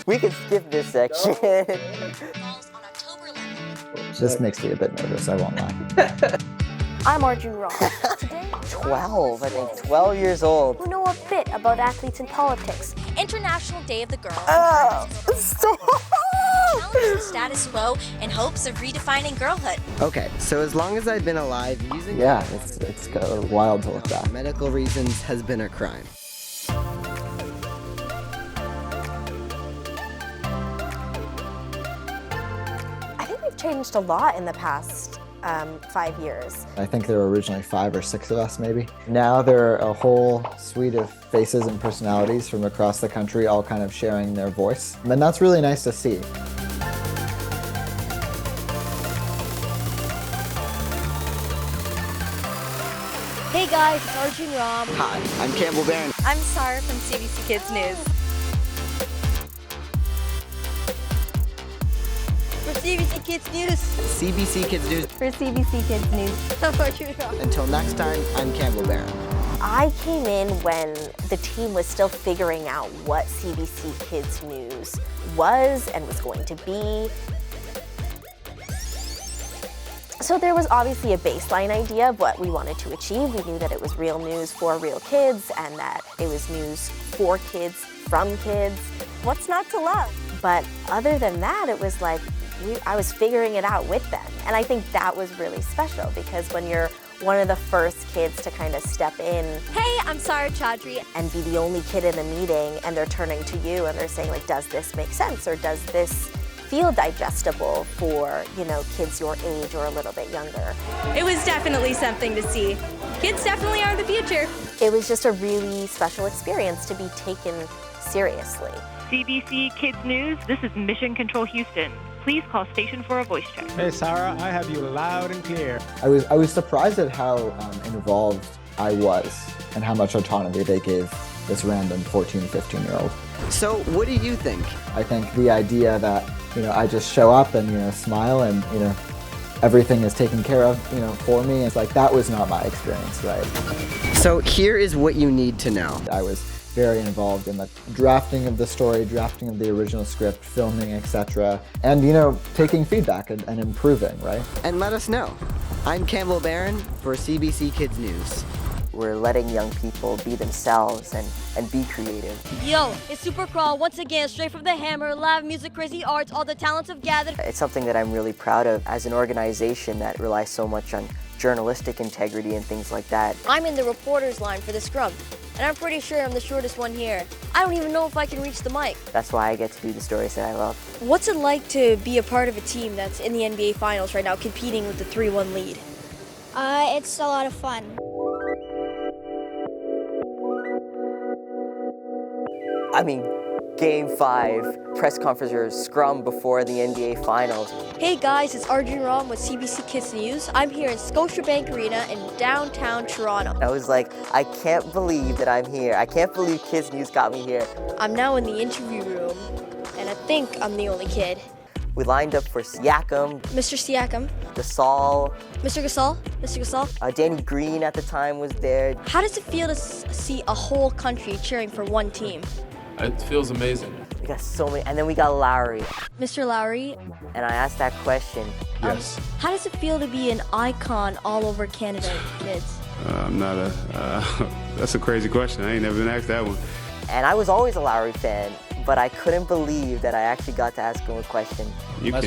We can skip this section. This makes me a bit nervous, I won't lie. I'm Arjun. Today, 12, I think, 12 years old. who know a bit about athletes and politics. International Day of the Girl. Oh, stop! Challenges the status quo in hopes of redefining girlhood. Okay, so as long as I've been alive, using Yeah, it's wild to look back. medical reasons has been a crime. I think we've changed a lot in the past 5 years. I think there were originally 5 or 6 of us, maybe. Now there are a whole suite of faces and personalities from across the country, all kind of sharing their voice. And that's really nice to see. Hey guys, it's Arjun Ram. Hi, I'm Campbell Barron. I'm Saara from CBC Kids News. For CBC Kids News. CBC Kids News. For CBC Kids News. I'm Arjun Ram. Until next time, I'm Campbell Barron. I came in when the team was still figuring out what CBC Kids News was and was going to be. So there was obviously a baseline idea of what we wanted to achieve. We knew that it was real news for real kids and that it was news for kids, from kids. What's not to love? But other than that, it was like I was figuring it out with them. And I think that was really special because when you're one of the first kids to kind of step in Hey, I'm Saara Chaudry. and be the only kid in a meeting and they're turning to you and they're saying like, does this make sense or does this feel digestible for, you know, kids your age or a little bit younger? It was definitely something to see. Kids definitely are the future. It was just a really special experience to be taken seriously. CBC Kids News, this is Mission Control Houston. Please call station for a voice check. Hey, Saara, I have you loud and clear. I was surprised at how involved I was and how much autonomy they gave this random 14, 15-year-old. So, what do you think? I think the idea that, you know, I just show up and, you know, smile and, you know, everything is taken care of, you know, for me. It's like, that was not my experience, right? So, here is what you need to know. I was very involved in the drafting of the story, drafting of the original script, filming, etc. And, you know, taking feedback and improving, right? And let us know. I'm Campbell Barron for CBC Kids News. We're letting young people be themselves and be creative. Yo, it's Super Crawl once again, straight from the Hammer, live music, crazy arts, all the talents have gathered. It's something that I'm really proud of as an organization that relies so much on journalistic integrity and things like that. I'm in the reporter's line for the scrum, and I'm pretty sure I'm the shortest one here. I don't even know if I can reach the mic. That's why I get to do the stories that I love. What's it like to be a part of a team that's in the NBA Finals right now, competing with the 3-1 lead? It's a lot of fun. I mean, Game 5, press conference or scrum before the NBA Finals. Hey guys, it's Arjun Ram with CBC Kids News. I'm here in Scotiabank Arena in downtown Toronto. I was like, I can't believe that I'm here. I can't believe Kids News got me here. I'm now in the interview room, and I think I'm the only kid. We lined up for Siakam, Mr. Siakam, Gasol, Mr. Gasol, Danny Green at the time was there. How does it feel to see a whole country cheering for one team? It feels amazing. We got so many, and then we got Lowry. Mr. Lowry, And I asked that question. Yes. how does it feel to be an icon all over Canada, kids? I'm not that's a crazy question. I ain't never been asked that one. And I was always a Lowry fan, but I couldn't believe that I actually got to ask him a question. You can't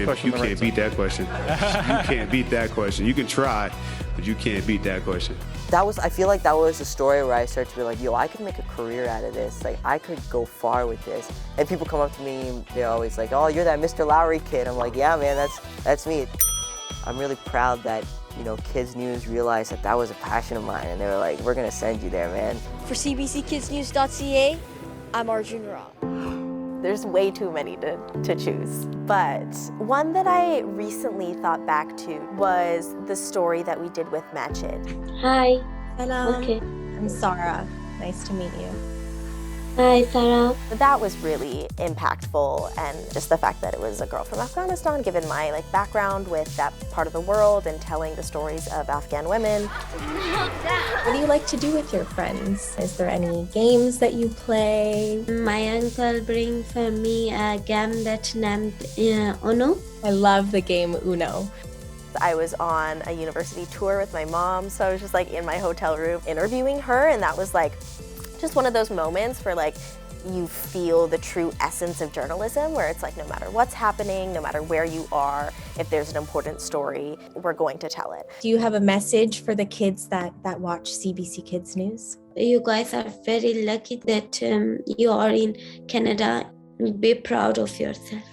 beat that question. You can't beat that question. You can try, but you can't beat that question. I feel like that was a story where I started to be like, yo, I could make a career out of this. Like, I could go far with this. And people come up to me and they're always like, oh, you're that Mr. Lowry kid. I'm like, yeah, man, that's me. I'm really proud that, you know, Kids News realized that that was a passion of mine. And they were like, we're going to send you there, man. For CBCKidsNews.ca, I'm Arjun Ram. There's way too many to choose. But one that I recently thought back to was the story that we did with Machid. Hi. Hello. Okay. I'm Saara. Nice to meet you. Hi, Saara. That was really impactful, and just the fact that it was a girl from Afghanistan, given my background with that part of the world and telling the stories of Afghan women. What do you like to do with your friends? Is there any games that you play? My uncle bring for me a game that named Uno. I love the game Uno. I was on a university tour with my mom, so I was just in my hotel room interviewing her, and that was just one of those moments where you feel the true essence of journalism, where it's no matter what's happening, no matter where you are, if there's an important story, we're going to tell it. Do you have a message for the kids that watch CBC Kids News? You guys are very lucky that you are in Canada. Be proud of yourself.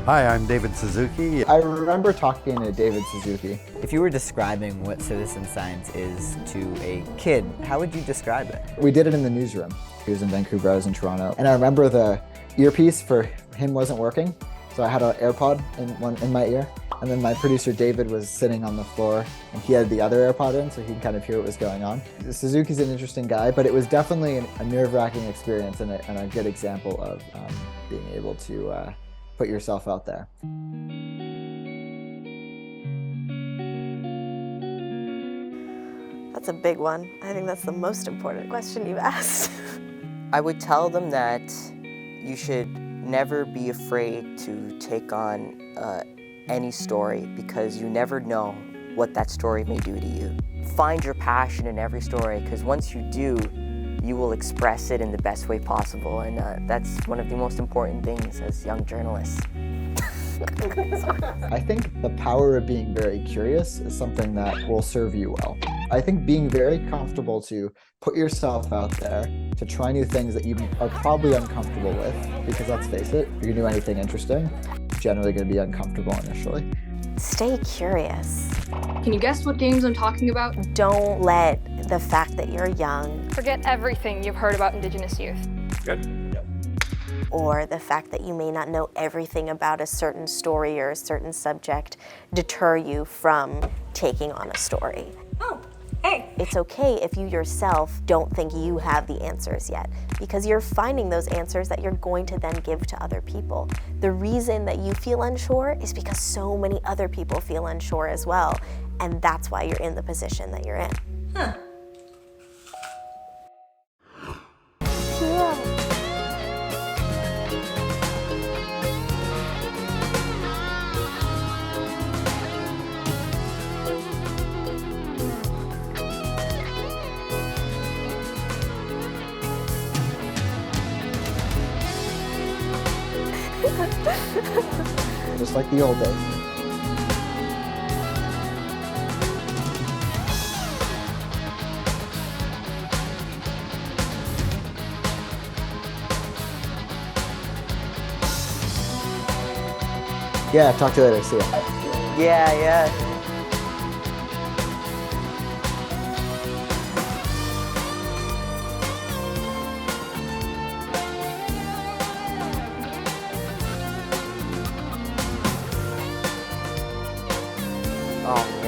Hi, I'm David Suzuki. I remember talking to David Suzuki. If you were describing what citizen science is to a kid, how would you describe it? We did it in the newsroom. He was in Vancouver, I was in Toronto. And I remember the earpiece for him wasn't working, so I had an AirPod in my ear. And then my producer David was sitting on the floor, and he had the other AirPod in, so he could kind of hear what was going on. Suzuki's an interesting guy, but it was definitely a nerve-wracking experience and a good example of being able to put yourself out there. That's a big one. I think that's the most important question you've asked. I would tell them that you should never be afraid to take on any story, because you never know what that story may do to you. Find your passion in every story, because once you do, you will express it in the best way possible, and that's one of the most important things as young journalists. I think the power of being very curious is something that will serve you well. I think being very comfortable to put yourself out there, to try new things that you are probably uncomfortable with, because let's face it, if you're gonna do anything interesting, it's generally gonna be uncomfortable initially. Stay curious. Can you guess what games I'm talking about? Don't let the fact that you're young Forget everything you've heard about Indigenous youth. Good. Yep. or the fact that you may not know everything about a certain story or a certain subject deter you from taking on a story. Oh, hey. It's okay if you yourself don't think you have the answers yet, because you're finding those answers that you're going to then give to other people. The reason that you feel unsure is because so many other people feel unsure as well, and that's why you're in the position that you're in. Huh. Just like the old days. Yeah, talk to you later. See ya. Yeah. Oh.